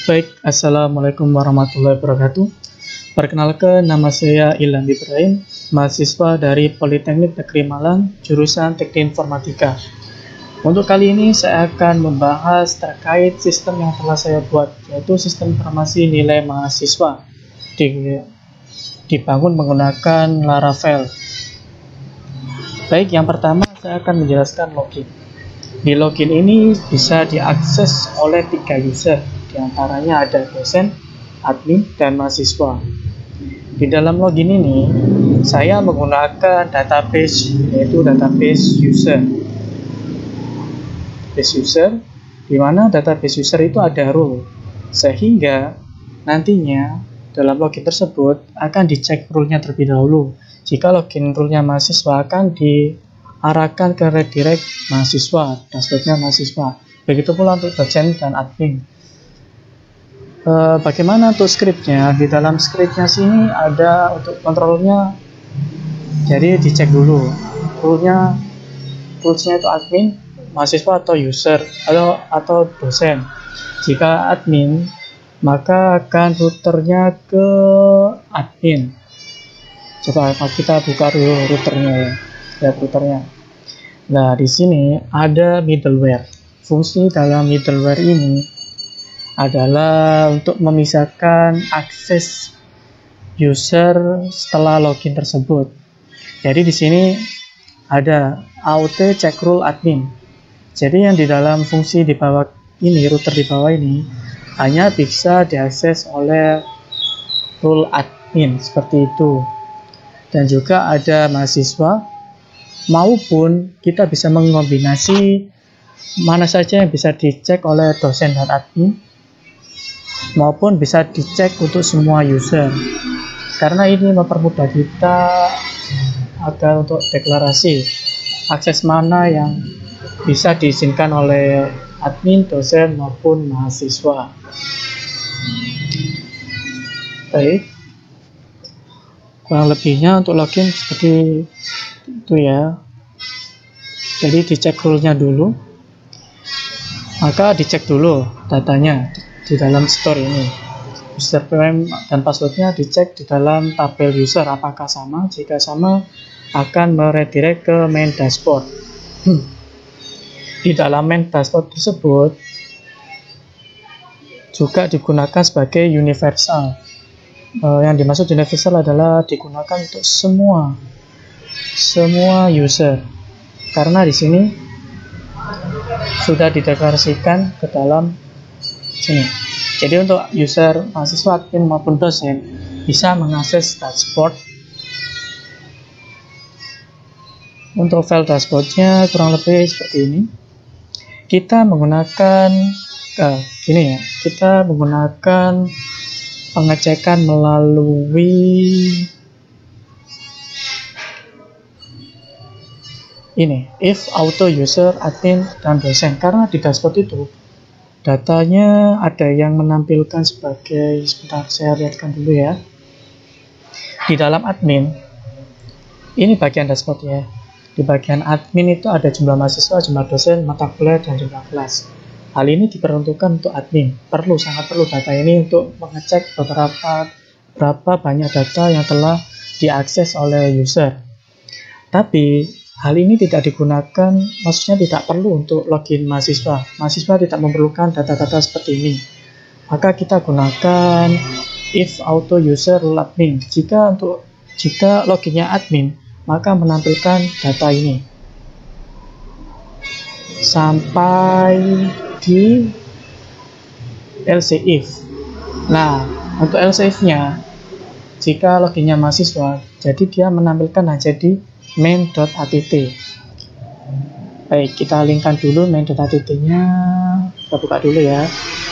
Baik, Assalamualaikum warahmatullahi wabarakatuh. Perkenalkan, nama saya Ilham Ibrahim, mahasiswa dari Politeknik Negeri Malang, jurusan Teknik Informatika. Untuk kali ini saya akan membahas terkait sistem yang telah saya buat, yaitu sistem informasi nilai mahasiswa dibangun menggunakan Laravel. Baik, yang pertama saya akan menjelaskan login. Di login ini bisa diakses oleh 3 user. Di antaranya ada dosen, admin, dan mahasiswa. Di dalam login ini, saya menggunakan database, yaitu database user. Database user, di mana database user itu ada role, sehingga nantinya dalam login tersebut akan dicek rule-nya terlebih dahulu. Jika login rule-nya mahasiswa akan diarahkan ke redirect mahasiswa, dashboard-nya mahasiswa. Begitu pula untuk dosen dan admin. Bagaimana untuk scriptnya? Di dalam scriptnya sini ada untuk kontrolnya, jadi dicek dulu rule-nya itu admin, mahasiswa atau user atau dosen. Jika admin, maka akan routernya ke admin. Coba kita buka dulu routernya, lihat routernya. Nah, di sini ada middleware. Fungsi dalam middleware ini adalah untuk memisahkan akses user setelah login tersebut. Jadi di sini ada AUT check rule admin. Jadi yang di dalam fungsi di bawah ini, router di bawah ini hanya bisa diakses oleh rule admin seperti itu. Dan juga ada mahasiswa, maupun kita bisa mengombinasi mana saja yang bisa dicek oleh dosen dan admin, maupun bisa dicek untuk semua user, karena ini mempermudah kita agar untuk deklarasi akses mana yang bisa diizinkan oleh admin, dosen, maupun mahasiswa. Baik, kurang lebihnya untuk login seperti itu ya. Jadi dicek rule-nya dulu, maka dicek dulu datanya di dalam store ini. Username dan passwordnya dicek di dalam tabel user apakah sama. Jika sama, akan meredirect ke main dashboard. Di dalam main dashboard tersebut juga digunakan sebagai universal. Yang dimaksud universal adalah digunakan untuk semua user, karena di sini sudah dideklarasikan ke dalam sini. Jadi untuk user mahasiswa, admin, maupun dosen bisa mengakses dashboard. Untuk file dashboardnya kurang lebih seperti ini. Kita menggunakan kita menggunakan pengecekan melalui ini, if auto user, admin, dan dosen. Karena di dashboard itu datanya ada yang menampilkan sebagai, sebentar saya lihatkan dulu ya. Di dalam admin, ini bagian dashboard ya. Di bagian admin itu ada jumlah mahasiswa, jumlah dosen, mata kuliah, dan jumlah kelas. Hal ini diperuntukkan untuk admin. Sangat perlu data ini untuk mengecek berapa banyak data yang telah diakses oleh user. Tapi hal ini tidak digunakan, maksudnya tidak perlu untuk login mahasiswa. Mahasiswa tidak memerlukan data-data seperti ini. Maka kita gunakan if auto user rule admin. Jika loginnya admin, maka menampilkan data ini sampai di else if. Nah, untuk else if-nya, jika loginnya mahasiswa, jadi dia menampilkan hanya di main.att. Baik, kita linkkan dulu main.att-nya. Kita buka dulu ya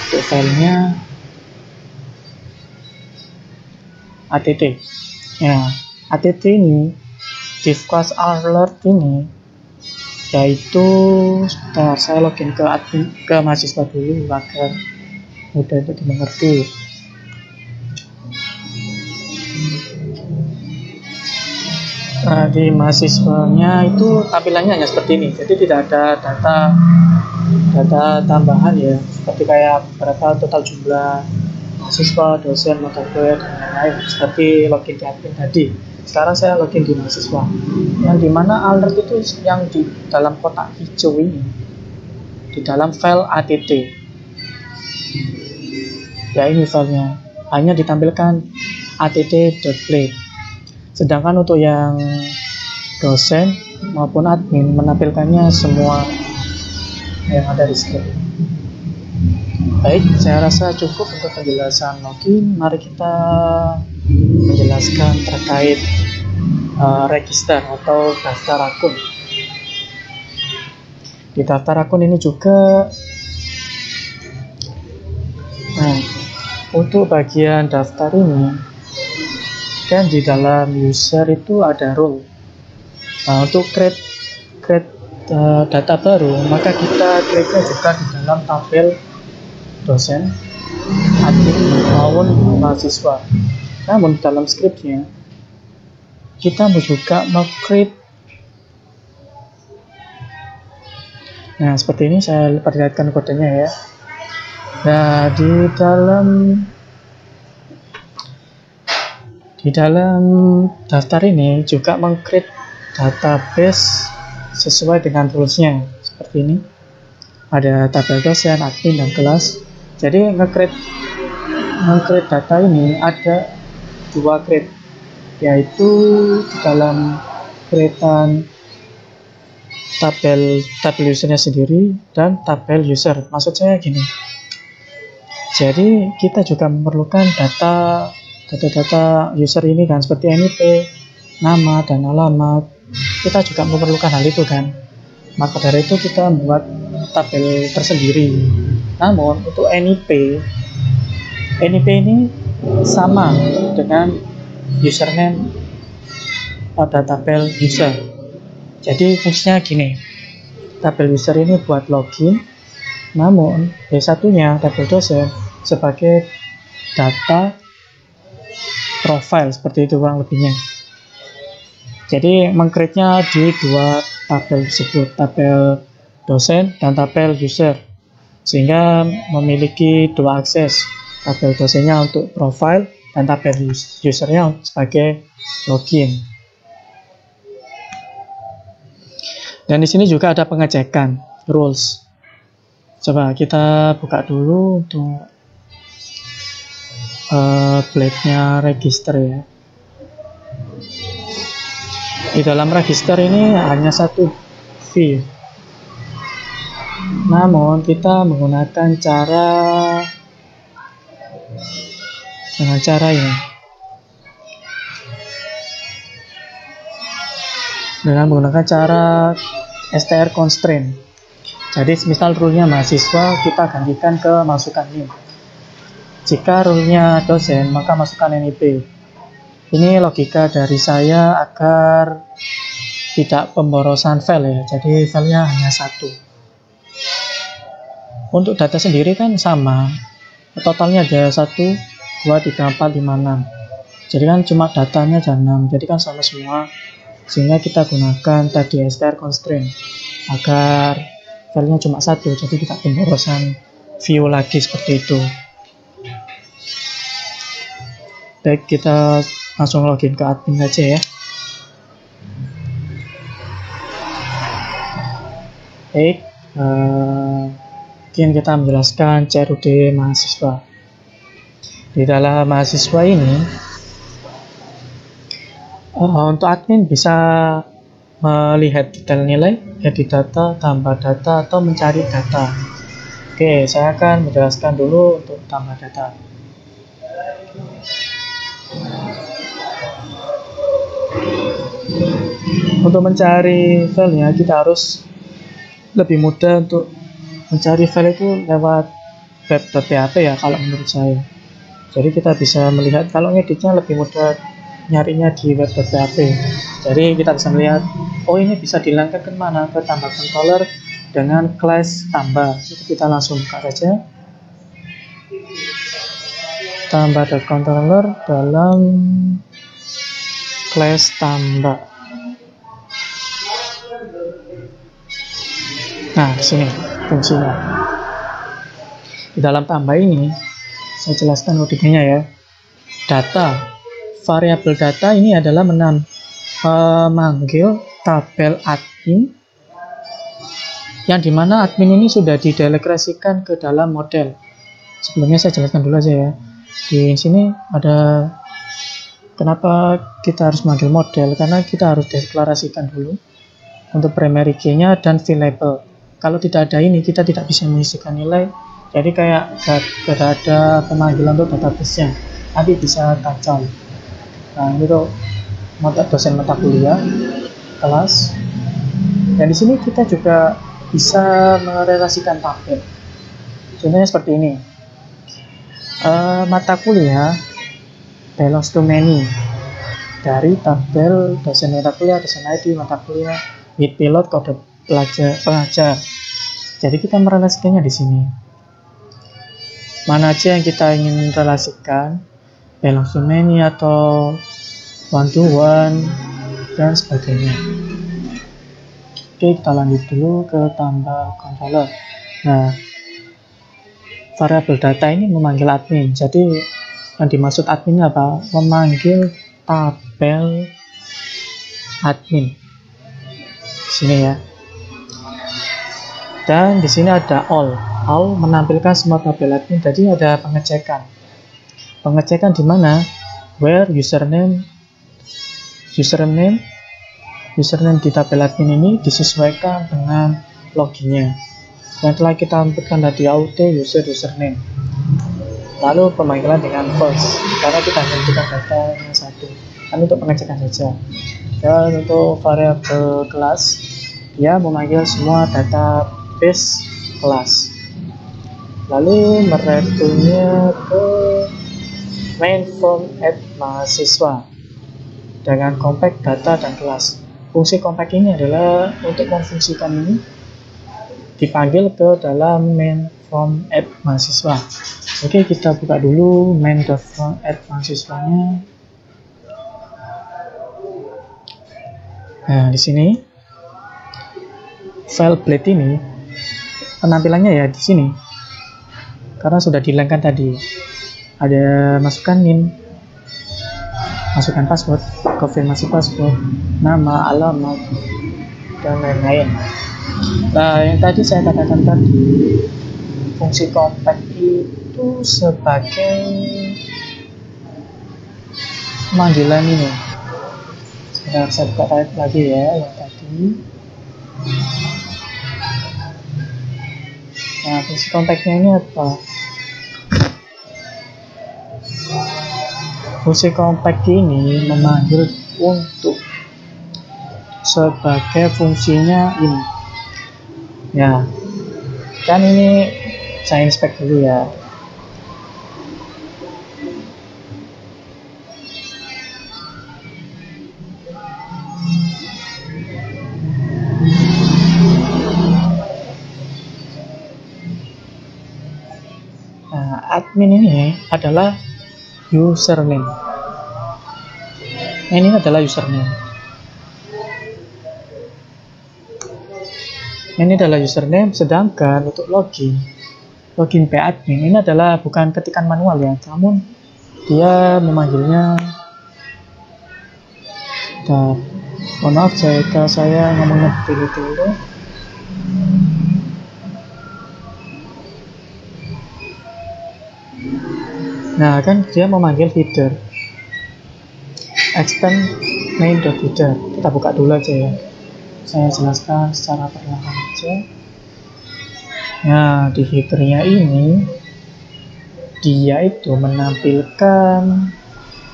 untuk filenya att. Ya, att ini div class alert ini, yaitu sebentar saya login ke admin, ke mahasiswa dulu agar mudah untuk dimengerti. Nah, di mahasiswanya itu tampilannya hanya seperti ini, jadi tidak ada data data tambahan ya, seperti kayak berapa total jumlah mahasiswa, dosen, mata kuliah, dan lain-lain, seperti login di admin tadi. Sekarang saya login di mahasiswa, yang dimana alert itu yang di dalam kotak hijau ini, di dalam file att. Ya ini filenya, hanya ditampilkan att.play. Sedangkan untuk yang dosen maupun admin menampilkannya semua yang ada di sini. Baik, saya rasa cukup untuk penjelasan login. Mari kita menjelaskan terkait register atau daftar akun. Di daftar akun ini juga, nah, untuk bagian daftar ini kan di dalam user itu ada role. Nah, untuk create data baru, maka kita create-nya juga di dalam tabel dosen, admin, maupun mahasiswa. Namun dalam scriptnya kita juga create. Nah, seperti ini saya perlihatkan kodenya ya. Nah, di dalam daftar ini juga create database sesuai dengan rules-nya. Seperti ini. Ada tabel dosen, admin, dan kelas. Jadi nge-create data ini ada dua create, yaitu di dalam createan tabel usernya sendiri dan tabel user. Maksud saya gini, jadi kita juga memerlukan data user ini kan, seperti NIP, nama dan alamat. Kita juga memerlukan hal itu kan. Maka dari itu kita membuat tabel tersendiri. Namun untuk NIP ini sama dengan username pada tabel user. Jadi fungsinya gini, tabel user ini buat login, namun B1-nya tabel dosen sebagai data profile, seperti itu kurang lebihnya. Jadi meng-create-nya di dua tabel tersebut, tabel dosen dan tabel user, sehingga memiliki dua akses, tabel dosennya untuk profile dan tabel usernya sebagai login. Dan di sini juga ada pengecekan rules. Coba kita buka dulu untuk blade-nya register ya. Di dalam register ini hanya satu view. Namun kita menggunakan cara ini. Dengan menggunakan cara str constraint. Jadi misal rule-nya mahasiswa, kita gantikan ke masukkan NIM. Jika rule-nya dosen, maka masukkan NIP. Ini logika dari saya agar tidak pemborosan file ya. Jadi filenya hanya satu. Untuk data sendiri kan sama. Totalnya ada 1, 2, 3, 4, 5, 6. Jadi kan cuma datanya ada 6. Jadi kan sama semua. Sehingga kita gunakan tadi str constraint agar filenya cuma satu. Jadi tidak pemborosan view lagi seperti itu. Baik, kita langsung login ke admin aja ya. Baik, mungkin kita menjelaskan CRUD mahasiswa. Di dalam mahasiswa ini, untuk admin bisa melihat detail nilai, edit data, tambah data, atau mencari data. Oke, saya akan menjelaskan dulu untuk tambah data. Untuk mencari filenya, kita harus lebih mudah untuk mencari file itu lewat web.php ya, kalau menurut saya. Jadi kita bisa melihat, kalau ngeditnya lebih mudah nyarinya di web.php. Jadi kita bisa melihat, oh ini bisa dilangkah ke mana, ke tambah controller dengan class tambah. Jadi kita langsung buka saja tambah.controller dalam class tambah. Nah, di sini fungsinya. Di dalam tambah ini saya jelaskan kodenya ya. Data, variabel data ini adalah memanggil tabel admin, yang dimana admin ini sudah dideklarasikan ke dalam model. Sebelumnya saya jelaskan dulu aja ya. Di sini ada kenapa kita harus manggil model, karena kita harus deklarasikan dulu untuk primary key-nya dan variable. Kalau tidak ada ini, kita tidak bisa mengisikan nilai. Jadi kayak tidak ada pemanggilan untuk database-nya, nanti bisa kacau. Nah, itu dosen mata kuliah, kelas. Dan di sini kita juga bisa merelasikan tabel. Contohnya seperti ini. Mata kuliah belongs to many, dari tabel dosen mata kuliah, dosen ID, mata kuliah, with pilot, kode pengajar. Jadi kita merelasikannya di sini. Mana aja yang kita ingin relasikan, belongs to many atau one to one dan sebagainya. Oke, kita lanjut dulu ke tambah controller. Nah, variabel data ini memanggil admin. Jadi yang dimaksud admin apa? Memanggil tabel admin. Sini ya. Dan di sini ada all. All menampilkan semua tabel admin. Jadi ada pengecekan. Pengecekan di mana? Where username di tabel admin ini disesuaikan dengan loginnya yang telah kita inputkan tadi, auto user username. Lalu pemanggilan dengan false karena kita menentukan data yang satu, kan untuk pengecekan saja. Dan untuk variabel kelas, dia memanggil semua database kelas. Lalu mereturnya ke main form add mahasiswa dengan compact data dan kelas. Fungsi compact ini adalah untuk memfungsikan ini dipanggil ke dalam main form add mahasiswa. Oke, kita buka dulu main form add mahasiswanya. Nah, di sini file blade ini penampilannya ya di sini. Karena sudah dihilangkan tadi. Ada masukkan NIM, masukkan password, konfirmasi password, nama, alamat, dan lain-lain. Nah, yang tadi saya katakan tadi, fungsi compact itu sebagai panggilan ini. Sebentar, saya buka lagi ya yang tadi. Nah, fungsi compactnya ini apa? Fungsi compact ini memanggil untuk sebagai fungsinya ini. Ya, kan ini saya inspect dulu ya. Nah, admin ini adalah username. Nah, ini adalah username. Ini adalah username, sedangkan untuk login admin ini adalah bukan ketikan manual ya, namun dia memanggilnya. Mohon maaf jika saya ngomongnya dulu. Nah, kan dia memanggil header extend main.header. Kita buka dulu aja ya, saya jelaskan secara perlahan aja. Nah, di headernya ini dia itu menampilkan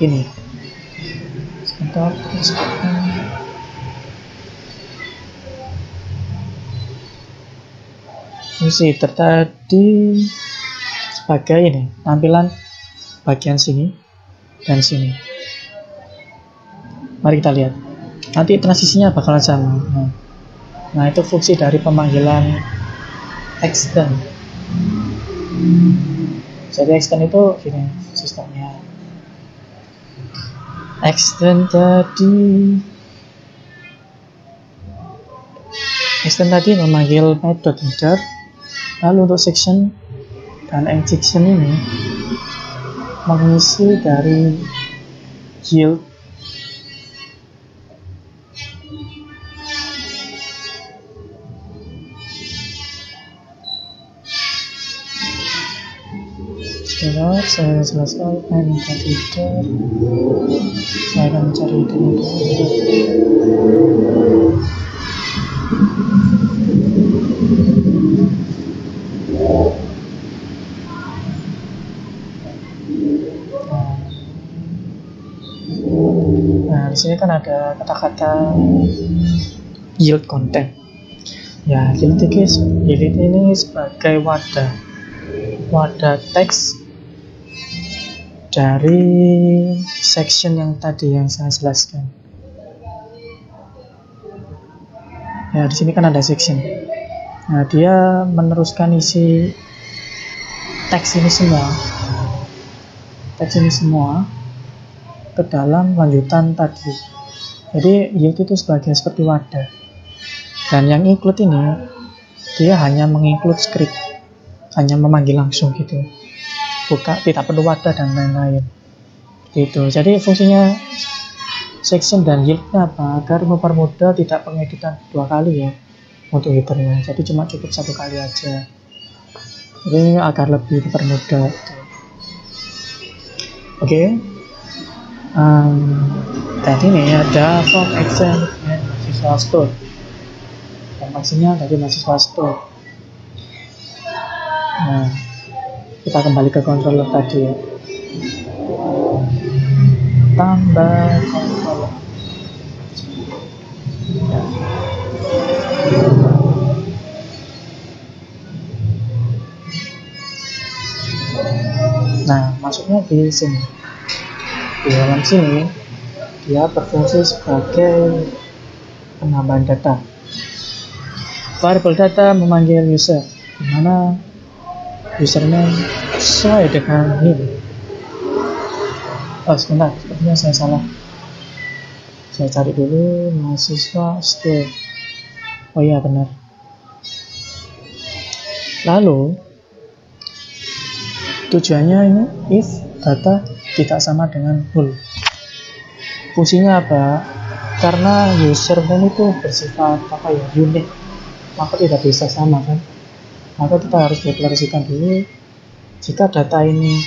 ini. Sebentar, fungsi tadi sebagai ini tampilan bagian sini dan sini. Mari kita lihat. Nanti transisinya bakalan sama. Nah, itu fungsi dari pemanggilan extend. Jadi extend itu gini sistemnya. Extend tadi memanggil main.header Lalu untuk section dan injection ini mengisi dari yield setelah saya selesai minta header, saya akan mencari header dulu. Nah, di sini kan ada kata-kata yield content. Ya, yield ini sebagai wadah teks dari section yang tadi yang saya jelaskan. Ya, di sini kan ada section. Nah, dia meneruskan isi teks ini semua ke dalam lanjutan tadi. Jadi yield itu seperti wadah. Dan yang include ini dia hanya menginclude script, hanya memanggil langsung gitu. Tidak perlu wadah dan lain-lain. Gitu. Jadi fungsinya section dan yieldnya apa? Agar mempermudah tidak pengeditan 2 kali ya untuk headernya. Jadi cuma cukup 1 kali aja. Jadi agar lebih dipermudah. Oke. Tadi ini ada form action dan mahasiswa store. Yang maksudnya dari mahasiswa store. Nah, kita kembali ke controller tadi ya. Tambah controller. Nah, masuknya di sini. Di dalam sini dia berfungsi sebagai penambahan data. Variable data memanggil user, di mana username sesuai dengan ini. Oh, sebentar, sepertinya saya salah. Saya cari dulu mahasiswa store. Oh iya, benar. Lalu tujuannya ini if data tidak sama dengan null. Fungsinya apa? Karena username itu bersifat unik, maka tidak bisa sama kan. Maka kita harus deklarasikan dulu jika data ini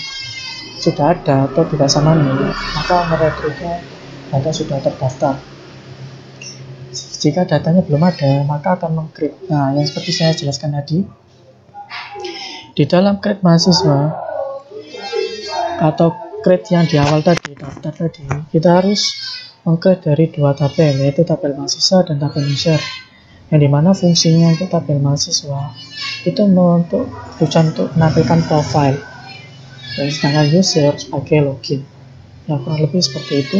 sudah ada atau tidak sama null, maka meretrieve data sudah terdaftar. Jika datanya belum ada, maka akan meng-create. Nah, yang seperti saya jelaskan tadi, di dalam create mahasiswa atau create yang di awal tadi, daftar tadi, kita harus meng-create dari 2 tabel, yaitu tabel mahasiswa dan tabel user. Yang dimana fungsinya untuk tabel mahasiswa itu untuk menampilkan profile, dan sedangkan user sebagai login. Ya, kurang lebih seperti itu.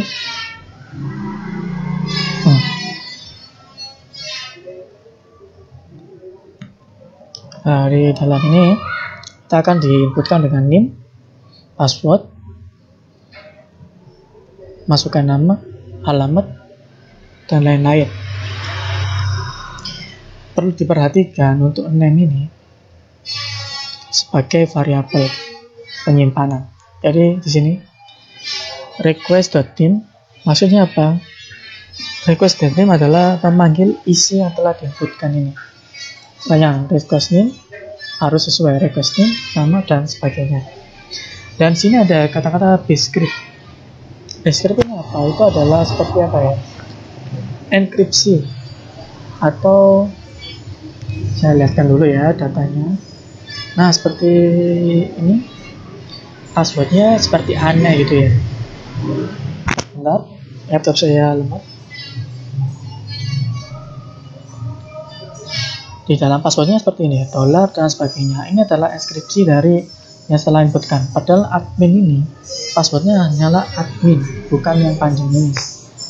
Nah, di dalam ini kita akan diinputkan dengan name, password, masukkan nama, alamat, dan lain-lain. Perlu diperhatikan untuk name ini sebagai variabel penyimpanan. Jadi di sini request.name maksudnya apa? Request.name adalah memanggil isi yang telah diinputkan ini. Yang request name harus sesuai request name, nama, dan sebagainya. Dan sini ada kata-kata base script. Base script ini apa? Itu adalah seperti apa ya? Enkripsi. Atau saya lihatkan dulu ya datanya. Nah, seperti ini. Passwordnya seperti aneh gitu ya. Bentar, laptop saya lemot. Di dalam passwordnya seperti ini, $ dan sebagainya. Ini adalah enkripsi dari yang setelah inputkan. Padahal admin ini passwordnya hanyalah admin, bukan yang panjang ini.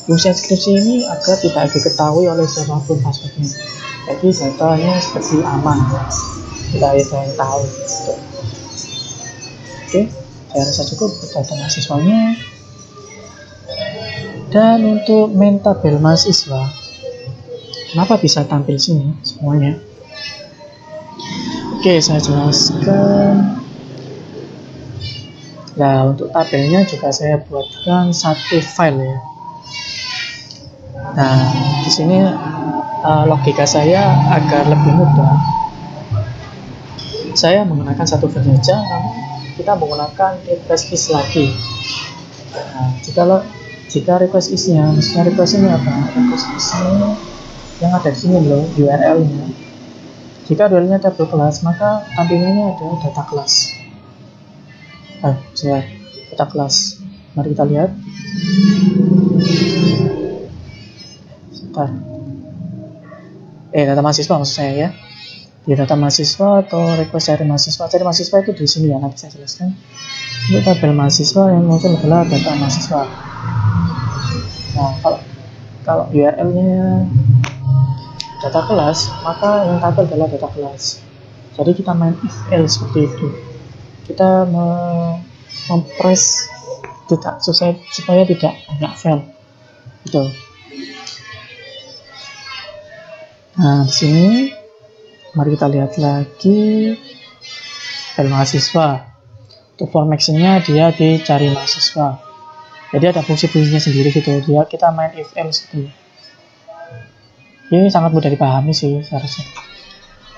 Fungsi enkripsi ini agar tidak diketahui oleh siapapun passwordnya. Jadi datanya seperti aman, tidak ada yang tahu. Oke, saya rasa cukup data mahasiswanya. Dan untuk main tabel mahasiswa, kenapa bisa tampil sini semuanya? Oke, saya jelaskan. Nah, untuk tabelnya juga saya buatkan satu file ya. Nah, di sini logika saya agar lebih mudah. Saya menggunakan satu file saja, namun kita menggunakan request is lagi. Nah, jika request is-nya, maksudnya request ini apa? Request is-nya yang ada di sini loh, URL-nya. Jika URL-nya table class, maka tampilannya ada data class. Data class. Mari kita lihat. Sebentar. Data mahasiswa maksud saya ya. Di data mahasiswa atau request cari mahasiswa. Cari mahasiswa itu di sini ya, nanti saya jelaskan. Untuk tabel mahasiswa yang muncul adalah data mahasiswa. Nah, kalau URL-nya data kelas, maka yang tampil adalah data kelas. Jadi kita main if else seperti itu. Kita mempress tidak supaya tidak banyak file. Gitu. Nah, di sini mari kita lihat lagi file mahasiswa. Untuk form action-nya dia dicari mahasiswa. Jadi ada fungsi-fungsinya sendiri gitu. Kita main if else gitu. Ini sangat mudah dipahami sih seharusnya.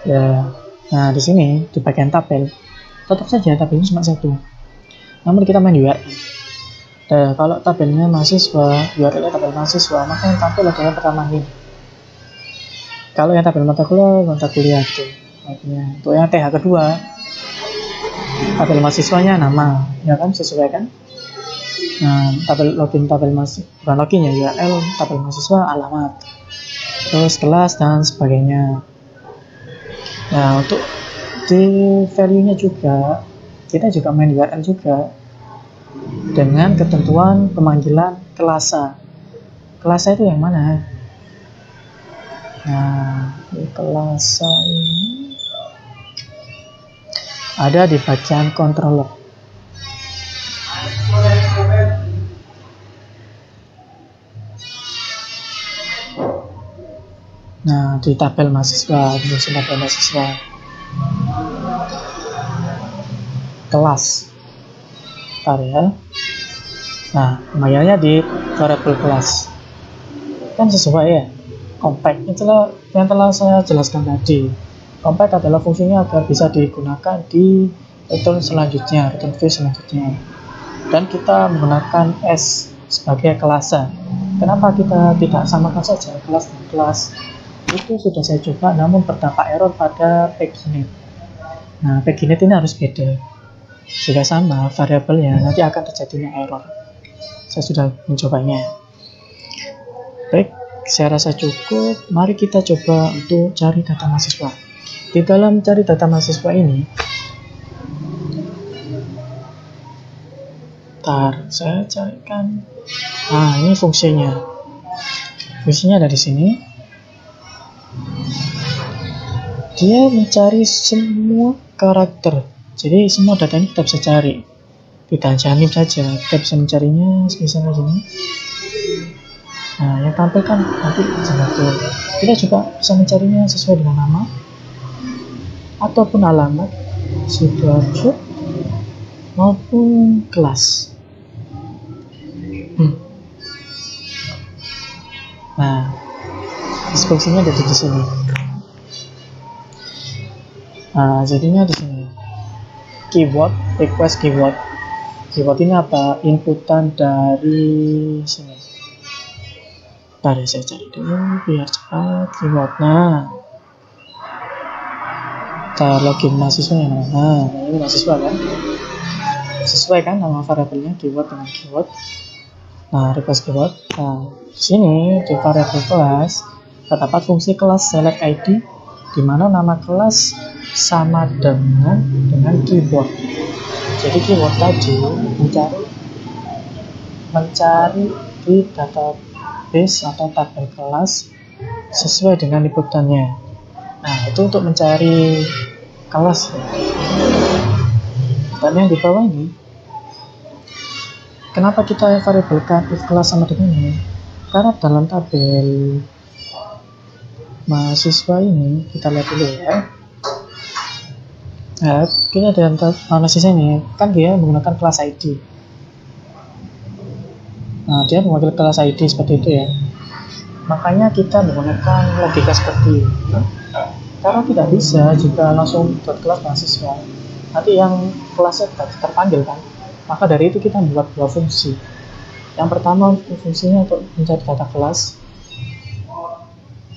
Ya. Nah, di sini di bagian tabel tetap saja tabelnya cuma satu. Namun kita main URL. Nah, kalau tabelnya mahasiswa, URL-nya tabel mahasiswa, maka yang tampil adalah pertama ini. Kalau yang tabel mata kuliah gitu. Untuk yang TH kedua, tabel mahasiswanya nama, ya kan, sesuai kan? Nah, tabel login, tabel mahasiswa, bukan login ya, URL tabel mahasiswa, alamat, terus kelas dan sebagainya. Nah, untuk di value-nya juga kita juga main URL juga dengan ketentuan pemanggilan kelasa. Kelasa itu yang mana? Nah, di kelasa ini ada di bagian controller. Nah, di tabel mahasiswa, di tabel mahasiswa kelas. Bentar ya. Nah, pemanggilannya di variable kelas. Kan sesuai ya. Compact itulah yang telah saya jelaskan tadi. Compact adalah fungsinya agar bisa digunakan di return selanjutnya, return view selanjutnya. Dan kita menggunakan S sebagai kelasa. Kenapa kita tidak samakan saja kelas dan kelas? Itu sudah saya coba, namun berdampak error pada paginate. Nah, paginate ini harus beda. Jika sama variabelnya, nanti akan terjadinya error. Saya sudah mencobanya. Baik, saya rasa cukup. Mari kita coba untuk cari data mahasiswa. Di dalam cari data mahasiswa ini, saya carikan. Nah, ini fungsinya. Fungsinya ada di sini. Dia mencari semua karakter. Jadi semua data ini kita bisa cari. Tidak hanya nim saja, kita bisa mencarinya misalnya gini. Nah, yang tampil kan nanti satu. Kita juga bisa mencarinya sesuai dengan nama ataupun alamat, Sidoarjo maupun kelas. Nah, fungsinya ada di sini. Nah, jadinya di sini keyword, request keyword. Keyword ini apa? Inputan dari sini. Bentar ya, saya cari dulu biar cepat keyword. Nah, kita login mahasiswa yang mana? Nah, ini mahasiswa kan? Sesuai kan nama variabelnya keyword dengan keyword. Nah, request keyword. Nah, sini di variabel kelas terdapat fungsi kelas select ID, di mana nama kelas sama dengan keyword. Jadi keyword tadi mencari di database atau tabel kelas sesuai dengan inputannya. Nah, itu untuk mencari kelas. Dan yang di bawah ini, kenapa kita variabelkan if kelas sama dengan ini? Karena dalam tabel mahasiswa ini, kita lihat dulu ya. Nah, kita ada analisisnya nih, kan dia menggunakan kelas ID. Nah, dia mewakili kelas ID seperti itu ya. Makanya kita menggunakan logika seperti ini. Karena tidak bisa jika langsung buat kelas mahasiswa. Nanti yang kelasnya tidak terpanggil kan. Maka dari itu kita membuat dua fungsi. Yang pertama fungsinya untuk mencari data kelas.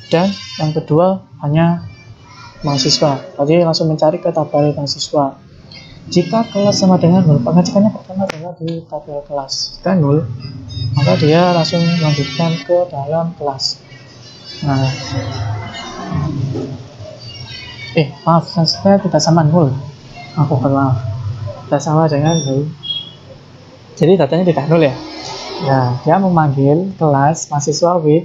Dan yang kedua hanya mahasiswa. Jadi langsung mencari ke tabel mahasiswa. Jika kelas sama dengan 0, pengecekannya pertama adalah di tabel kelas. Jika 0, maka dia langsung melanjutkan ke dalam kelas. Nah, maaf, saya tidak sama 0. Aku maaf, tidak sama dengan 0. Jadi datanya tidak 0 ya. Ya, dia memanggil kelas mahasiswa with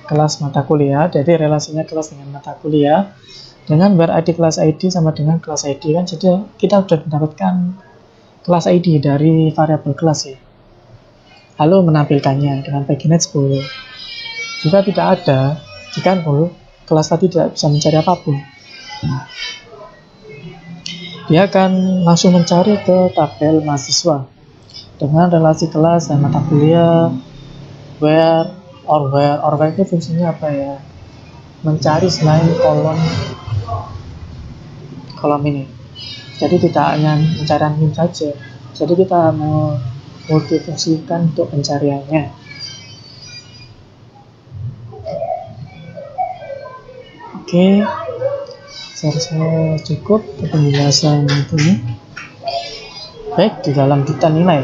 kelas mata kuliah. Jadi relasinya kelas dengan mata kuliah. Dengan where ID kelas ID sama dengan kelas ID kan, jadi kita sudah mendapatkan kelas ID dari variabel kelas ya. Lalu menampilkannya dengan paginate 10. Jika tidak ada, jika 0, kelas tadi tidak bisa mencari apapun. Dia akan langsung mencari ke tabel mahasiswa dengan relasi kelas dan mata kuliah. Where itu fungsinya apa ya? Mencari selain kolom ini. Jadi tidak hanya pencarian min saja. Jadi kita mau multifungsikan untuk pencariannya. Oke, saya cukup untuk penjelasan itu. Baik, di dalam data nilai.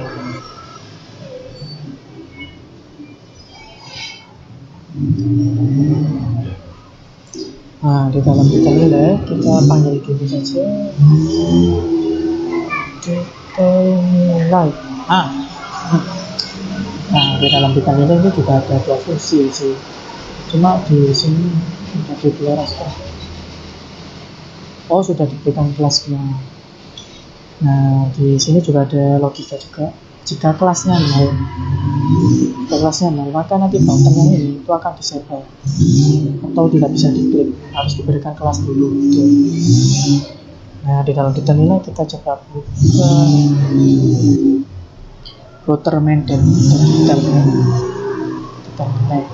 Nah, di dalam data nilai kita panggil gini saja, data nilai. Nah, di dalam data nilai ini juga ada dua fungsi sih. Cuma di sini sudah dideklarasikan. Oh, sudah diberikan kelasnya. Nah, di sini juga ada logika juga. Jika kelasnya 0, maka nanti buttonnya ini itu akan disable atau tidak bisa diklik, harus diberikan kelas dulu gitu. Nah, di dalam data nilai kita coba buka router main dan data nilai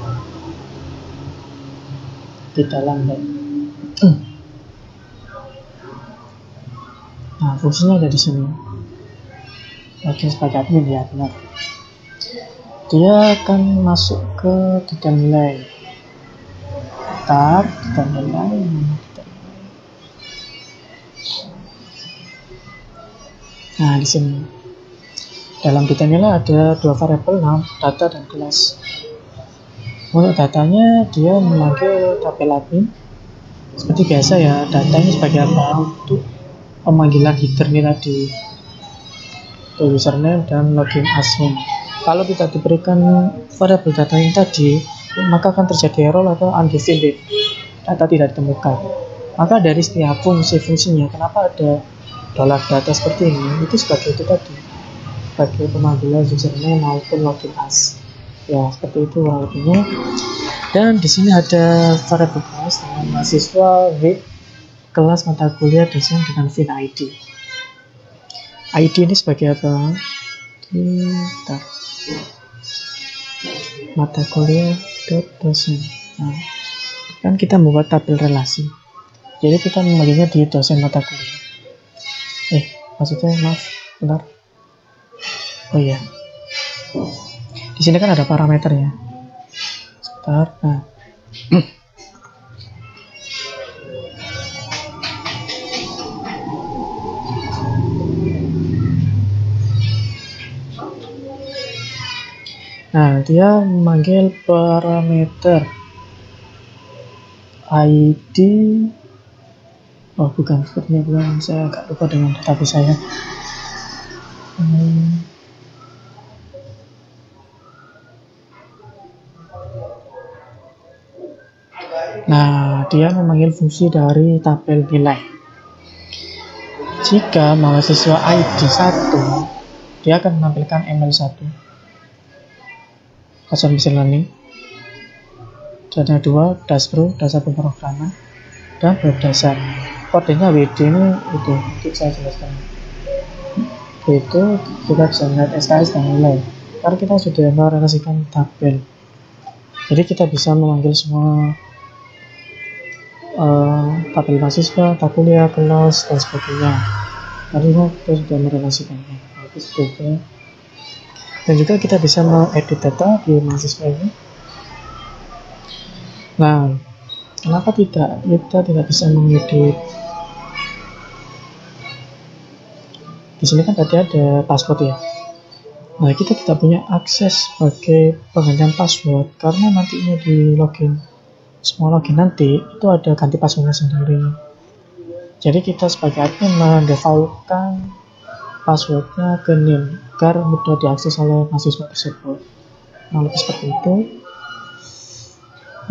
di dalam lab. Nah, fungsinya ada di sini. Oke, sebagai admin ya, benar. Dia akan masuk ke data nilai. Data nilai. Nah, di sini dalam data nilai ada dua variabel, data dan kelas. Untuk datanya dia memanggil tabel admin seperti biasa ya. Data ini sebagai apa? Untuk pemanggilan header ini tadi, username dan login admin. Kalau kita diberikan variabel data yang tadi, maka akan terjadi error atau undefined, data tidak ditemukan. Maka dari setiap fungsinya, kenapa ada $data seperti ini, itu sebagai itu tadi, sebagai pemanggilan username maupun login as. Ya, seperti itu kurang lebihnya. Dan di sini ada variabel kelas dengan mahasiswa with kelas mata kuliah dosen dengan VIN ID. ID ini sebagai apa? Kita mata kuliah dosen. Nah, kan kita membuat tabel relasi. Jadi kita memanggilnya di dosen mata kuliah. Maksudnya maaf, benar. Oh iya. Di sini kan ada parameternya. Sebentar. Nah. Nah, dia memanggil parameter ID. Oh, bukan, sepertinya bukan. Saya agak lupa dengan database saya. Nah, dia memanggil fungsi dari tabel nilai. Jika mahasiswa ID 1, dia akan menampilkan ML1, Custom Machine Learning. Dan yang 2, Dash Pro, dasar pemrograman, dan web dasar. kodenya WD ini itu saya jelaskan. Itu kita bisa melihat SKS dan nilai karena kita sudah merelasikan tabel. Jadi kita bisa memanggil semua tabel mahasiswa, tabel kuliah, kelas, dan sebagainya. Artinya kita sudah merelasikannya. Itu sebagainya. Dan juga kita bisa mengedit data di mahasiswa ini. Nah, kenapa kita tidak bisa mengedit? Di sini kan tadi ada password ya. Nah, kita tidak punya akses sebagai penggantian password karena nantinya di login, semua login nanti itu ada ganti passwordnya sendiri. Jadi kita sebagai admin mendefaultkan passwordnya ke NIM agar mudah diakses oleh mahasiswa tersebut. Nah, lebih seperti itu.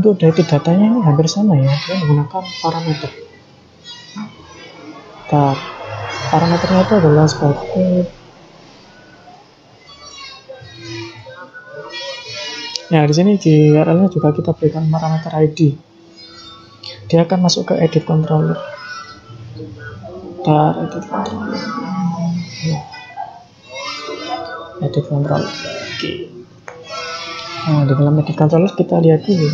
Untuk edit datanya ini hampir sama ya, dia menggunakan parameter. Nah, parameternya itu adalah sebagai di sini di URL-nya juga kita berikan parameter ID. Dia akan masuk ke edit controller. Edit controller. Edit controller. Oke. Nah, di dalam edit controller kita lihat dulu.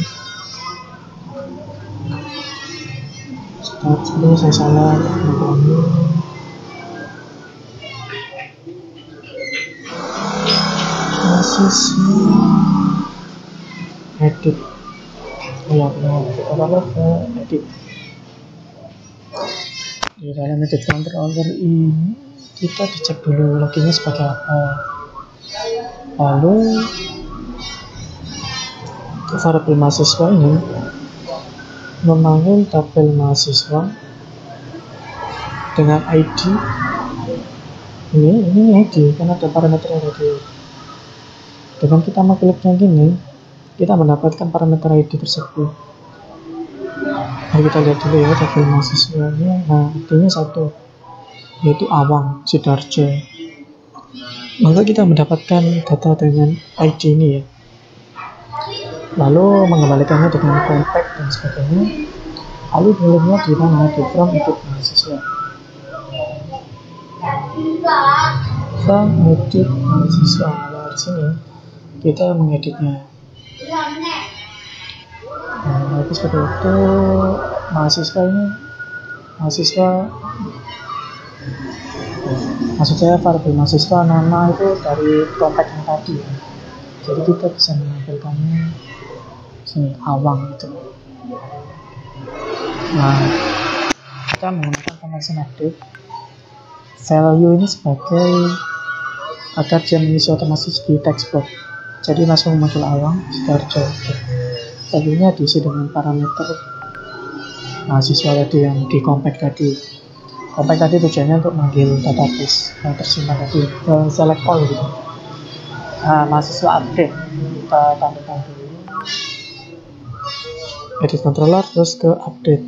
Sebelum saya salah edit edit di dalam edit controller ini kita dicek dulu loginnya sebagai apa, lalu variabel mahasiswa ini memanggil tabel mahasiswa dengan ID ini ID karena ada parameter ID. Dengan kita mengkliknya gini, kita mendapatkan parameter ID tersebut. Mari kita lihat dulu ya tabel mahasiswanya. Nah, ID-nya satu, yaitu Awang Sidarjo. Maka kita mendapatkan data dengan ID ini ya. Lalu mengembalikannya dengan compact dan sebagainya. Lalu dalamnya di mana? Di from edit mahasiswa. From edit mahasiswa. Nah, di sini kita mengeditnya. Nah, seperti itu. Mahasiswa ini, maksud saya variabel mahasiswa nama itu dari compact yang tadi. Jadi kita bisa menampilkannya sini Awang itu. Nah, kita menggunakan conversion update value ini sebagai agar dia mengisi otomatis di text box. Jadi langsung muncul Awang Sidarjo. Value-nya diisi dengan parameter mahasiswa tadi yang di compact tadi. Compact tadi tujuannya untuk manggil database yang tersimpan tadi ke select all gitu. Nah, mahasiswa update kita tampilkan dulu. Edit controller terus ke update.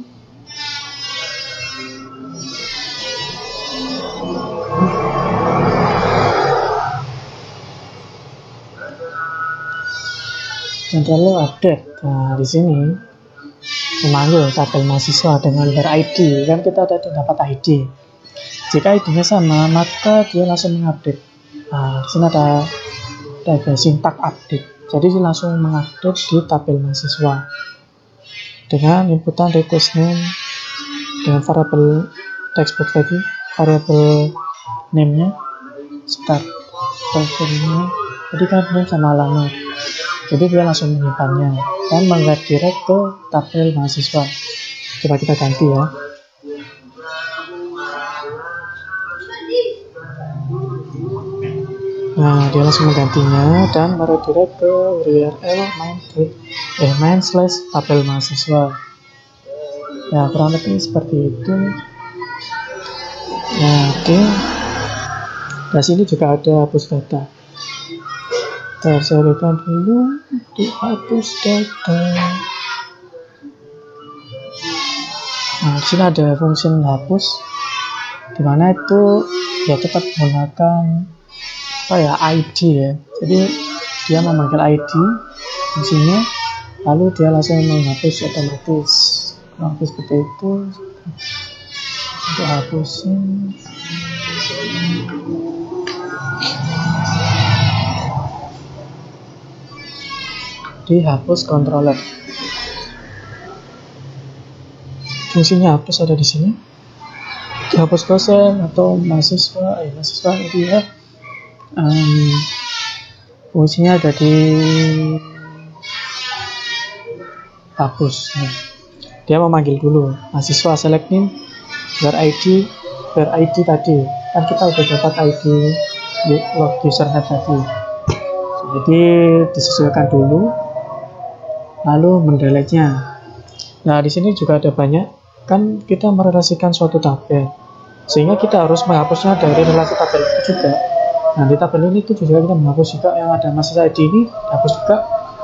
Controller update. Nah, di sini memanggil tabel mahasiswa dengan ber-ID. Kan kita tadi dapat ID. Jika ID-nya sama, maka dia langsung mengupdate. Nah, di sini ada sintak update. Jadi dia langsung mengupdate di tabel mahasiswa dengan inputan request name dengan variabel textbox tadi, variabel name-nya start tabelnya. Jadi kan name sama alamat. Jadi dia langsung menyimpannya dan mengredirect ke tabel mahasiswa. Coba kita ganti ya. Nah, dia langsung menggantinya dan meredirect ke URL main/tabel mahasiswa. Ya, kurang lebih seperti itu. Nah, oke. Nah, sini juga ada hapus data. Saya berikan dulu di hapus data. Nah, di sini ada fungsi hapus, dimana itu ya tetap menggunakan ID ya. Jadi dia memanggil ID fungsinya, lalu dia langsung menghapus otomatis. Nah, seperti itu. Untuk hapusin, dihapus controller. Fungsinya hapus ada di sini. Dihapus dosen atau mahasiswa, itu ya. Fungsinya ada di hapus. Dia memanggil dulu mahasiswa, select name, where ID tadi kan kita udah dapat ID log usernya tadi, jadi disesuaikan dulu lalu mendelete-nya. Nah di sini juga ada banyak, kan kita merelasikan suatu tabel sehingga kita harus menghapusnya dari relasi tabel itu juga. Nah di tabel ini itu juga kita menghapus juga yang ada mahasiswa ID ini, dihapus juga,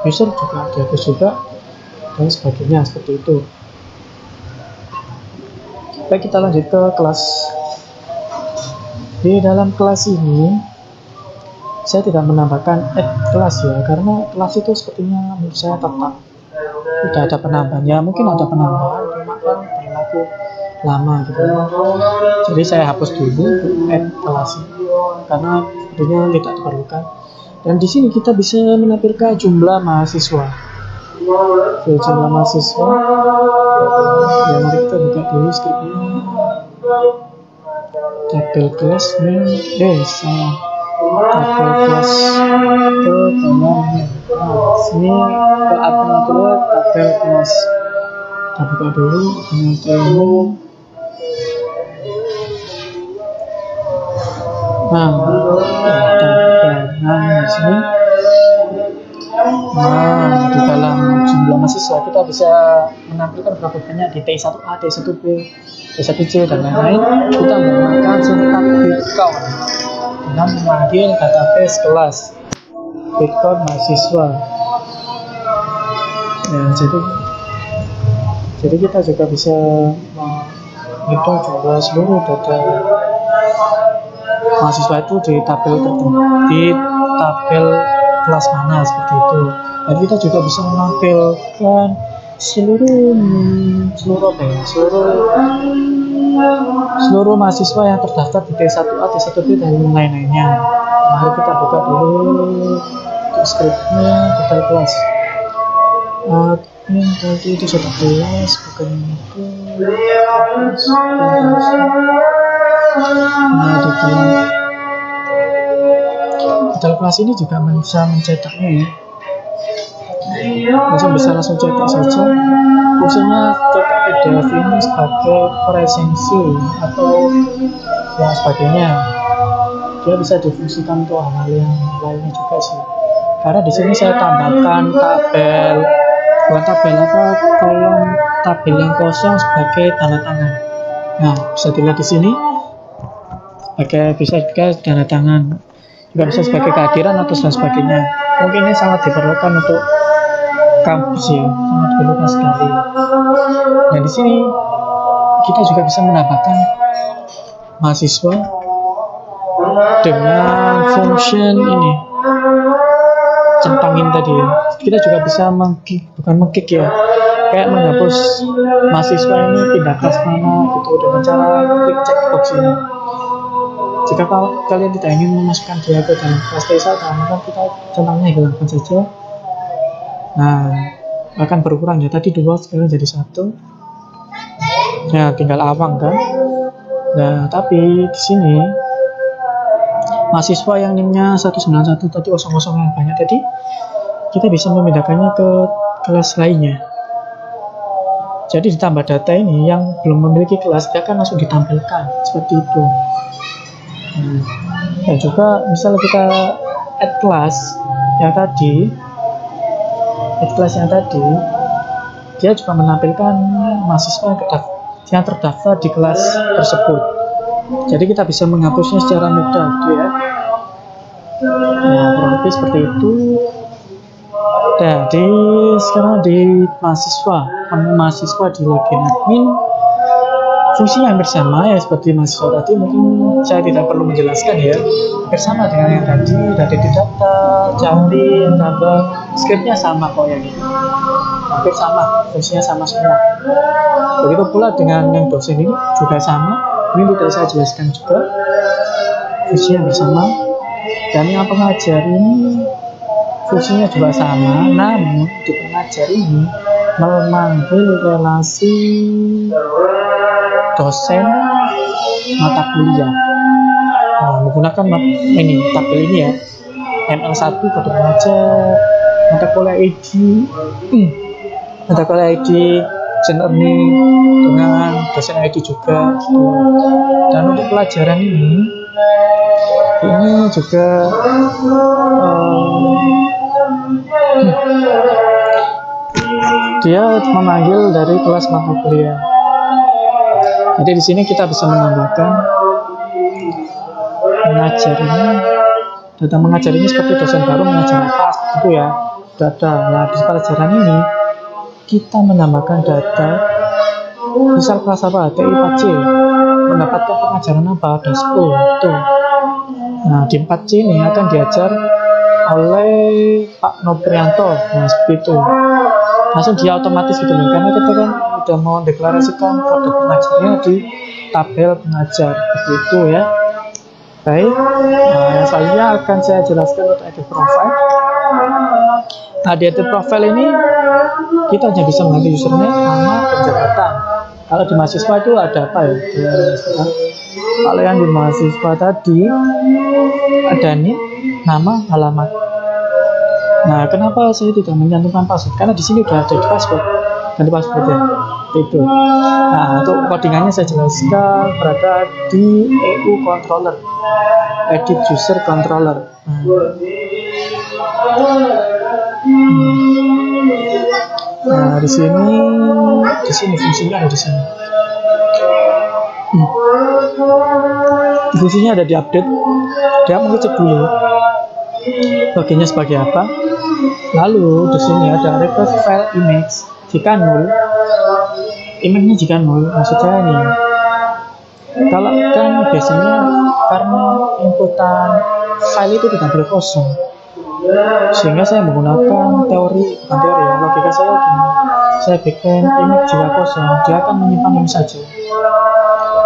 user juga dihapus juga, dan sebagainya seperti itu. Baik, kita lanjut ke kelas. Di dalam kelas ini saya tidak menambahkan add kelas ya, karena kelas itu sepertinya menurut saya tetap tidak ada penambahannya. Mungkin ada penambahan cuma kan berlaku lama gitu. Jadi saya hapus dulu add kelas karena sepertinya tidak diperlukan. Dan di sini kita bisa menampilkan jumlah mahasiswa. Jumlah mahasiswa. Ya, mari kita buka dulu skripnya. Tabel kelas nih, salah. Tabel kelas ke bawahnya. Nah, sini ke atas dulu tabel kelas. Kita buka dulu kemudian. Nah, di sini. Nah, di dalam jumlah mahasiswa kita bisa menampilkan berapa banyak di T1A, T1B, T1C dan lain-lain. Kita menggunakan syntax bit count dengan memanggil database kelas bit count mahasiswa. Ya, jadi kita juga bisa menghitung jumlah seluruh data mahasiswa itu di tabel tertentu, di tabel kelas mana seperti itu. Dan kita juga bisa menampilkan seluruh mahasiswa yang terdaftar di T1A, T1B dan lain-lainnya. Mari kita buka dulu untuk scriptnya detail kelas. Admin tadi itu sudah kelas, bukan itu. Nah, detail kelas ini juga bisa mencetaknya ya. Bisa langsung cetak saja. Fungsinya cetak PDF ini sebagai presensi atau yang sebagainya. Dia bisa difungsikan untuk hal yang lainnya juga sih. Karena di sini saya tambahkan kolom tabel yang kosong sebagai tanda tangan. Nah, bisa dilihat di sini. Bisa juga tanda tangan, juga bisa sebagai kehadiran atau dan sebagainya. Mungkin ini sangat diperlukan untuk kampus ya, sangat diperlukan sekali. Dan di sini kita juga bisa menambahkan mahasiswa dengan function ini centangin tadi ya. Kita juga bisa mengklik ya, kayak menghapus mahasiswa ini pindah kelas mana gitu dengan cara klik checkbox ini. Jika kalian tidak ingin memasukkan dia ke dalam kelas T1, maka kita centangnya hilangkan saja. Nah, akan berkurang ya. Tadi 2 sekarang jadi 1. Nah, tinggal awang kan. Nah, tapi di sini mahasiswa yang NIM-nya 191 tadi 00 yang banyak tadi, kita bisa memindahkannya ke kelas lainnya. Jadi ditambah data ini yang belum memiliki kelas, dia akan langsung ditampilkan seperti itu. Dan juga misalnya kita add class yang tadi, dia juga menampilkan mahasiswa yang terdaftar di kelas tersebut. Jadi kita bisa menghapusnya secara mudah gitu ya. Nah, kurang lebih seperti itu. Jadi sekarang di mahasiswa di login admin, fungsinya hampir sama ya seperti mahasiswa tadi. Mungkin saya tidak perlu menjelaskan ya, hampir sama dengan yang tadi. Dari data, cari, tambah, scriptnya sama kok ya gitu. Hampir sama, fungsinya sama semua. Begitu pula dengan yang dosen ini juga sama. Ini tidak saya jelaskan juga, fungsinya bersama. Dan yang pengajar ini fungsinya juga sama, namun di pengajar ini memanggil relasi dosen mata kuliah. Menggunakan ini tabel ini ya, ML1 kode pengajar, mata kuliah ID, mata kuliah ID learning dengan dosen ID juga. Dan untuk pelajaran ini juga dia memanggil dari kelas mata kuliah. Jadi di sini kita bisa menambahkan mengajar ini, data mengajar ini seperti dosen baru mengajar apa gitu ya, data. Nah di pelajaran ini kita menambahkan data, misal kelas apa, TI 4C mendapatkan pengajaran apa, ada 10 tuh. Nah di 4C ini akan diajar oleh Pak Noprianto. Nah seperti itu, langsung dia otomatis gitu loh, karena kita kan udah mau deklarasikan kode pengajarnya di tabel pengajar seperti itu ya. Baik, selanjutnya akan saya jelaskan untuk edit profile. Nah di edit profile ini kita hanya bisa mengganti username, nama, dan jabatan. Kalau di mahasiswa itu ada apa ya? Kalau yang di mahasiswa tadi ada nih nama, alamat. Nah kenapa saya tidak menyantumkan password? Karena di sini udah ada di password, ganti password ya. Itu. Nah untuk codingannya saya jelaskan berada di EU controller, edit user controller. Nah di sini fungsinya ada di sini. Fungsinya ada di update. Dia mengecek dulu bagiannya sebagai apa. Lalu di sini ada request file image. Jika nol, image-nya jika nol, maksudnya ini. Kalau kan biasanya karena inputan file itu tidak boleh kosong, sehingga saya menggunakan teori, bukan teori ya, logika saya gini. Saya bikin image jika kosong, dia akan menyimpan ini saja,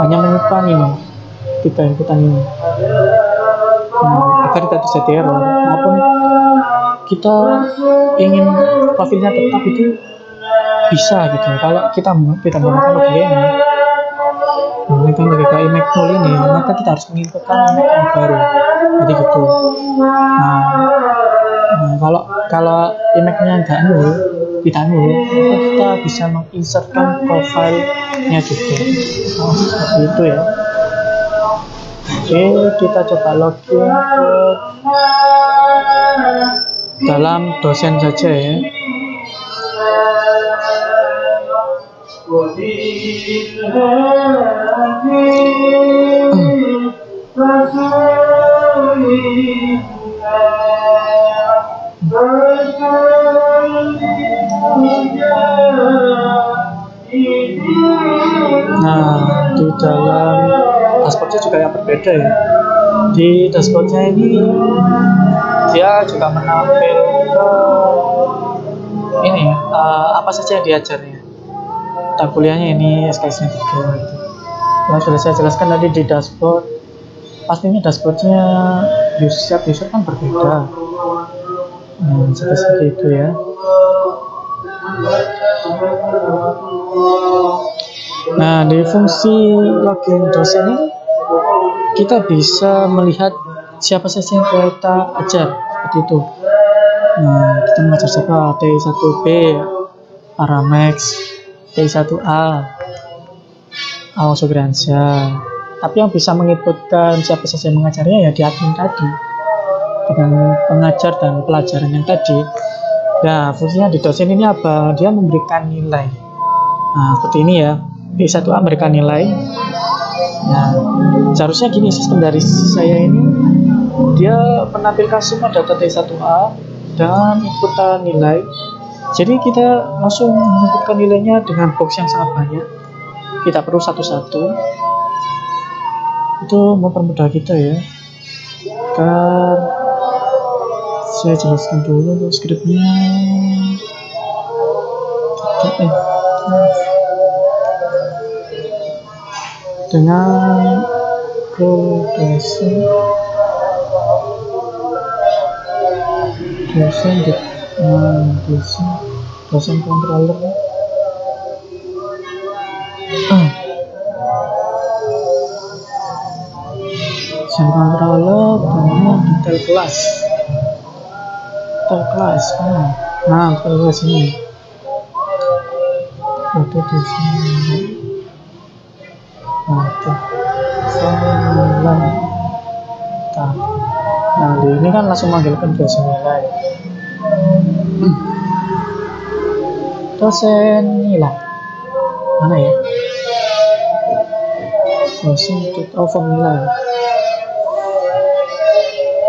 hanya menyimpan ini, 3 inputan ini. Agar tidak terjadi error, maupun kita ingin profilnya tetap itu bisa gitu. Kalau kita menggunakan logika ini, menggunakan logika image null ini, maka kita harus menginputkan image yang baru. Jadi gitu. Nah kalau image-nya nggak nul, tidak nul, maka kita bisa menginsertkan profile-nya juga. Seperti itu ya. Oke, kita coba login ke dalam dosen saja ya. Nah, di dalam dashboardnya juga yang berbeda ya. Di dashboardnya ini dia juga menampilkan ini ya, apa saja yang diajarnya. Mata kuliahnya ini SKS-nya 3 gitu. Yang sudah saya jelaskan tadi di dashboard. Pastinya dashboardnya setiap user kan berbeda. Seperti itu ya. Nah di fungsi login dosen ini kita bisa melihat siapa saja yang kita ajar seperti itu. Nah kita mengajar siapa, T1B, Paramex, T1A, Awas Sugriansyah. Tapi yang bisa menginputkan siapa saja yang mengajarnya ya di admin tadi, dengan pengajar dan pelajaran yang tadi. Nah fungsinya di dosen ini apa? Dia memberikan nilai. Nah seperti ini ya, T1A memberikan nilai. Nah seharusnya gini, sistem dari saya ini dia menampilkan semua data T1A dan inputan nilai. Jadi kita langsung menentukan nilainya dengan box yang sangat banyak. Kita perlu satu-satu. Itu mempermudah kita ya. Kan saya jelaskan dulu untuk skripnya. dengan role dosen dosen controller dosen controller dengan detail kelas nah detail kelas ini ada di sini. Nah, ini kan langsung manggilkan dosen nilai. Dosen nilai mana ya? Dosen nilai.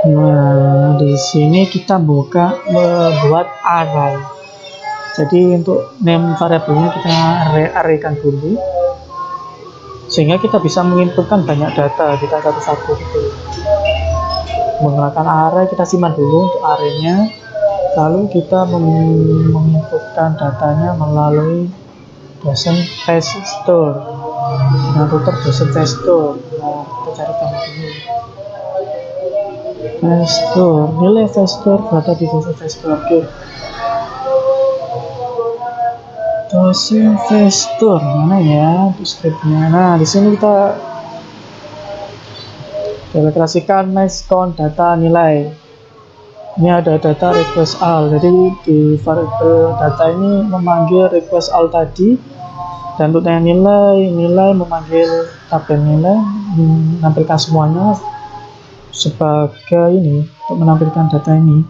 Nah, di sini kita membuat array. Jadi untuk name variabelnya kita arraykan dulu, sehingga kita bisa menginputkan banyak data kita satu-satu gitu. Menggunakan array, kita simpan dulu untuk arraynya, lalu kita menginputkan datanya melalui dosen VStore. Nah, router dosen VStore. Nah, kita carikan dulu VStore, nilai VStore berada di dosen VStore. Oke. Dosen VStore mana ya untuk scriptnya? Nah, di sini kita deklarasikan max count data nilai. Ini ada data request all. Jadi di variabel data ini memanggil request all tadi, dan untuk yang nilai memanggil tabel nilai, menampilkan semuanya sebagai ini untuk menampilkan data ini.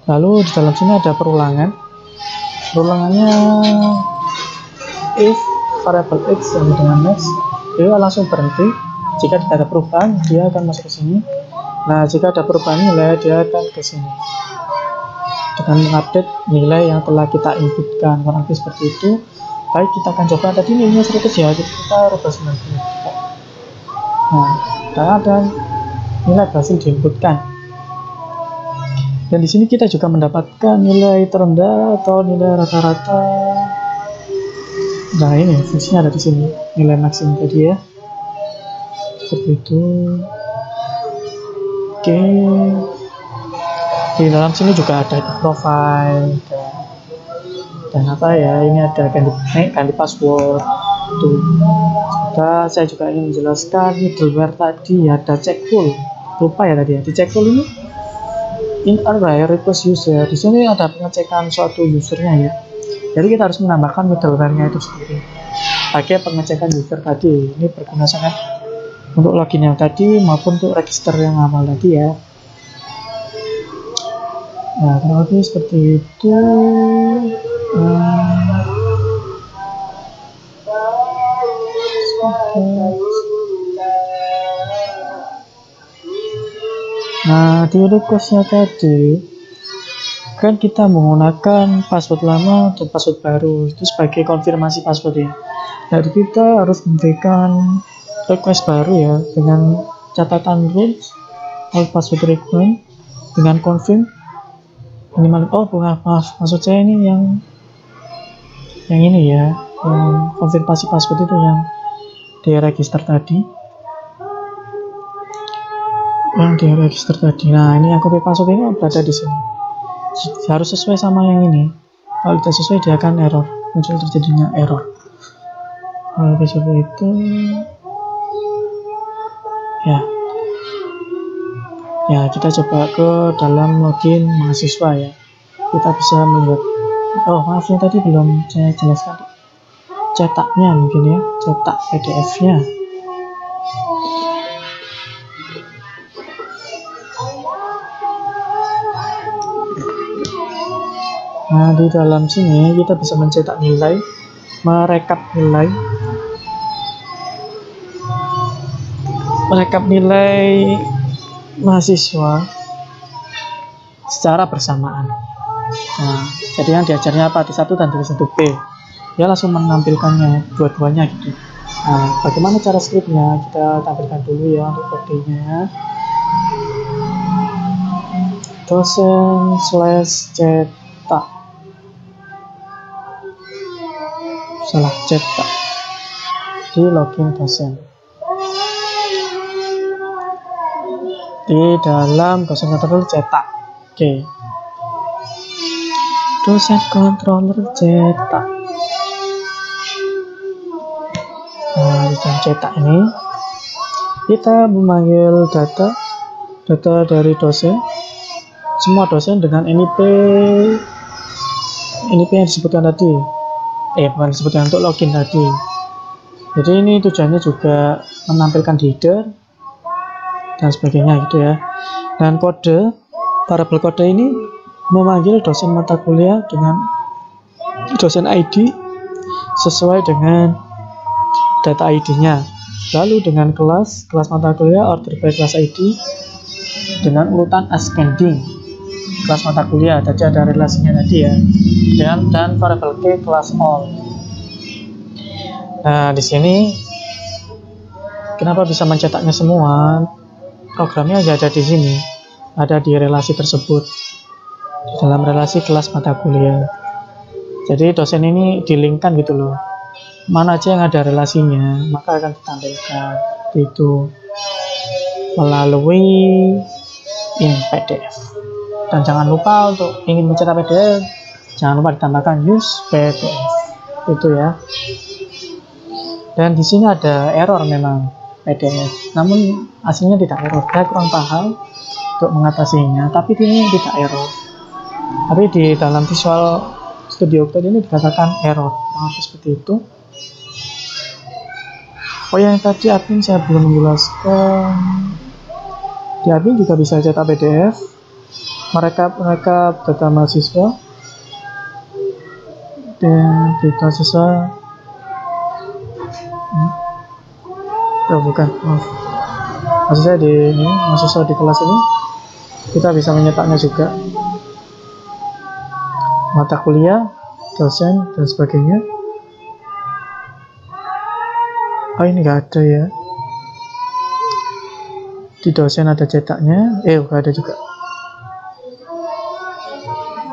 Lalu di dalam sini ada perulangannya if variable x yang dengan max, dia langsung berhenti. Jika tidak ada perubahan, dia akan masuk ke sini. Nah, jika ada perubahan nilai, dia akan ke sini dengan mengupdate nilai yang telah kita inputkan. Kurang lebih seperti itu. Baik, kita akan coba. Tadi nilainya sedikit ya, kita rubah 90. Nah, ada nilai berhasil diinputkan. Dan di sini kita juga mendapatkan nilai terendah atau nilai rata-rata. Nah, ini fungsinya ada di sini, nilai maksimum tadi ya. Seperti itu. Oke. Di dalam sini juga ada profile dan apa ya? Ini ada ganti password. Tuh. Saya juga ingin menjelaskan middleware tadi ada check pool. Lupa ya tadi ya. Di check pool ini in array request user, di sini ada pengecekan suatu usernya ya. Jadi kita harus menambahkan middleware-nya itu sendiri. Pakai pengecekan user tadi. Ini berguna sangat untuk login yang tadi maupun untuk register yang awal tadi ya. Nah, kurang lebih seperti itu. Nah, di request-nya tadi kan kita menggunakan password lama untuk password baru itu sebagai konfirmasi password ya. Jadi kita harus memberikan request baru ya dengan catatan rules all password request dengan confirm minimal. Oh bukan, maksud saya ini yang ini ya, yang konfirmasi password itu yang di register tadi. Nah, ini yang copy password ini berada di sini. Harus sesuai sama yang ini. Kalau tidak sesuai, dia akan error, muncul terjadinya error. Kalau seperti itu, ya kita coba ke dalam login mahasiswa ya. Kita bisa melihat. Oh maaf ya, tadi belum saya jelaskan cetaknya mungkin ya, cetak PDF-nya. Nah, di dalam sini kita bisa mencetak nilai, merekap nilai mahasiswa secara bersamaan. Nah, jadi yang diajarnya apa? T1 dan T1B. Dia langsung menampilkannya dua-duanya gitu. Nah, bagaimana cara scriptnya? Kita tampilkan dulu ya untuk kodenya. Dosen/cetak. di login dosen. Di dalam dosen controller cetak. Oke. Dosen controller cetak. Nah, di dalam cetak ini kita memanggil data dari dosen, semua dosen dengan NIP yang disebutkan tadi. Bukan disebutkan, untuk login tadi. Jadi ini tujuannya juga menampilkan header dan sebagainya gitu ya. Dan kode, variabel kode ini memanggil dosen mata kuliah dengan dosen ID sesuai dengan data ID-nya. Lalu dengan kelas mata kuliah order by kelas ID dengan urutan ascending kelas mata kuliah. Tadi ada relasinya tadi ya. Dan variabel K kelas all. Nah, di sini kenapa bisa mencetaknya semua? Programnya ada di sini. Ada di relasi tersebut. Di dalam relasi kelas mata kuliah. Jadi dosen ini di-link-kan gitu loh. Mana aja yang ada relasinya, maka akan ditampilkan itu melalui in PDF. Dan jangan lupa untuk ingin mencetak PDF, jangan lupa ditambahkan use PDF itu ya. Dan di sini ada error memang PDF, namun aslinya tidak error. Saya kurang paham untuk mengatasinya, tapi ini tidak error. Tapi di dalam Visual Studio Code ini dikatakan error, seperti itu. Oh, yang tadi admin saya belum menjelaskan. Di admin juga bisa cetak PDF, mereka data mahasiswa, dan data siswa. Bukan, maksud saya di ini, mahasiswa di kelas ini kita bisa menyetaknya juga, mata kuliah, dosen dan sebagainya. Oh, ini nggak ada ya. Di dosen ada cetaknya, nggak ada juga.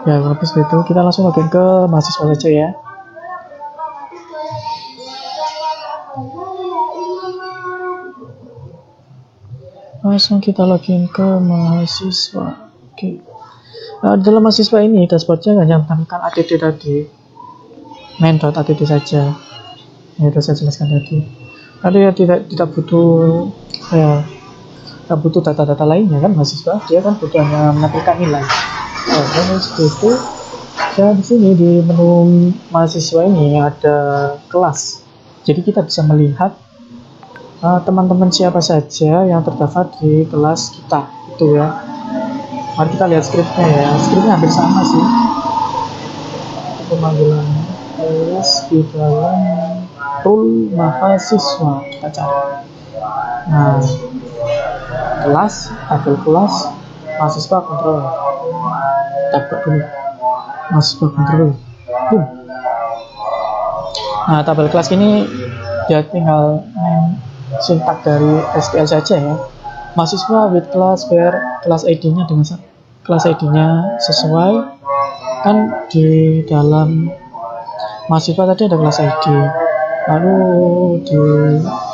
Ya, habis itu kita langsung login ke mahasiswa saja ya. Langsung kita login ke mahasiswa. Oke. Nah, dalam mahasiswa ini dashboardnya hanya menampilkan ADD tadi, main.add saja. Ya, sudah saya jelaskan tadi. Ada ya, tidak butuh tidak butuh data-data lainnya kan mahasiswa, dia kan butuh hanya menampilkan nilai. Dan seperti itu. Dan di sini di menu mahasiswa ini ada kelas, jadi kita bisa melihat teman-teman siapa saja yang terdaftar di kelas kita itu ya. Mari kita lihat skripnya ya. Skripnya hampir sama sih, pemanggilan kelas di dalam rule mahasiswa kita cari. Nah, kelas, tabel kelas, mahasiswa kontrol. Kita buka dulu mahasiswa kontrol. Nah, tabel kelas ini dia tinggal sintak dari SQL saja ya. Mahasiswa with class where kelas ID-nya dengan kelas ID-nya sesuai kan. Di dalam mahasiswa tadi ada kelas ID, lalu di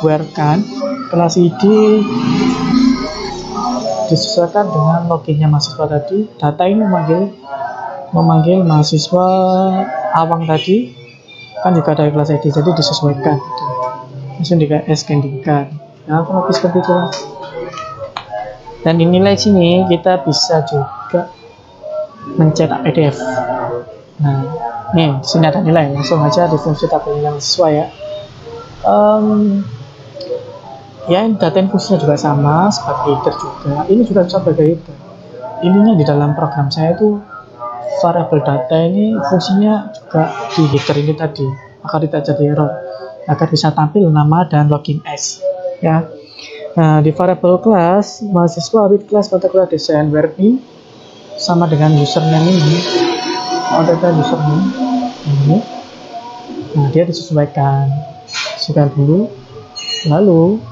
where kan kelas ID disesuaikan dengan loginnya mahasiswa tadi. Data ini memanggil mahasiswa awang tadi kan juga dari kelas ID, jadi disesuaikan gitu. Langsung di-scanning-kan. Nah, kurang lebih seperti itu. Dan di nilai sini kita bisa juga mencetak PDF. Nah, nih di sini ada nilai, langsung aja di fungsi tabel yang sesuai ya. Ya, data inputnya juga sama sebagai header juga. Ini juga bisa sebagai header. Ininya di dalam program saya itu variabel data ini fungsinya juga di header ini tadi, agar tidak jadi error, agar bisa tampil nama dan login as ya. Nah, di variabel kelas mahasiswa with class mata kuliah desain where in sama dengan username ini, data username ini. Nah, dia disesuaikan dulu, lalu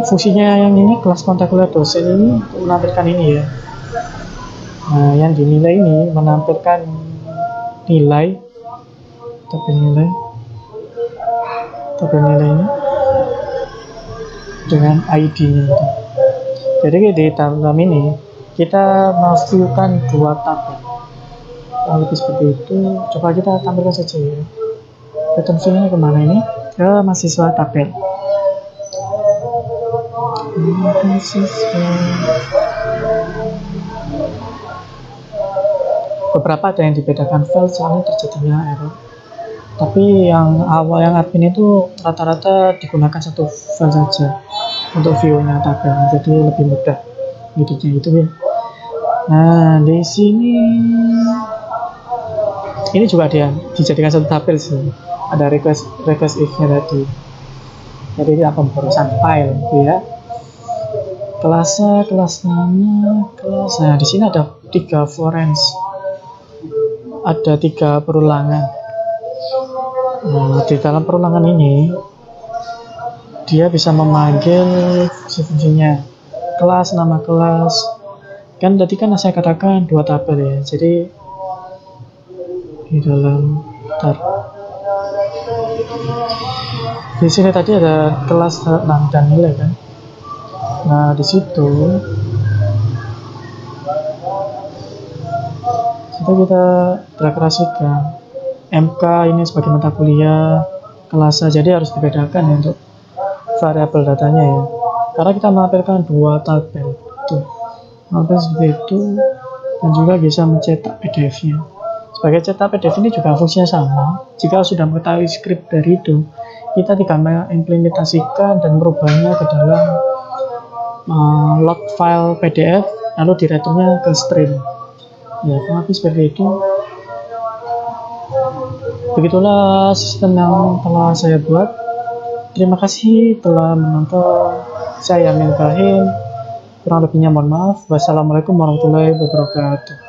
fungsinya yang ini kelas kontak kuliah dosen ini menampilkan ini ya. Nah, yang dinilai ini menampilkan nilai, tapi nilai tabel nilai ini dengan ID-nya itu. Jadi di dalam ini kita memasukkan dua tabel, lebih seperti itu. Coba kita tampilkan saja ya. Return view-nya kemana ini? Ke mahasiswa tabel. Beberapa ada yang dibedakan file soalnya terjadinya error. Tapi yang awal yang admin itu rata-rata digunakan satu file saja untuk view-nya tabel, jadi lebih mudah ngeditnya itu ya. Nah di sini ini juga dia dijadikan satu tabel sih, ada request if-nya tadi. Jadi ini pemborosan file gitu ya. Kelasnya kelas mana? Kelas. Nah di sini ada 3 foreigns, ada 3 perulangan. Nah, di dalam perulangan ini dia bisa memanggil fungsi-fungsinya, kelas, nama kelas. Kan tadi kan saya katakan 2 tabel ya, jadi di dalam di sini tadi ada kelas dan nilai kan. Nah di situ kita deklarasikan MK ini sebagai mata kuliah, kelasnya, jadi harus dibedakan ya untuk variabel datanya ya, karena kita menampilkan 2 tabel tuh, menampilkan seperti itu, dan juga bisa mencetak PDF-nya. Sebagai cetak PDF ini juga fungsinya sama. Jika sudah mengetahui script dari itu, kita tinggal mengimplementasikan dan merubahnya ke dalam log file PDF, lalu direkturnya ke stream ya, tapi seperti itu. Begitulah sistem yang telah saya buat. Terima kasih telah menonton. Saya Yamin Ibrahim, kurang lebihnya mohon maaf. Wassalamualaikum warahmatullahi wabarakatuh.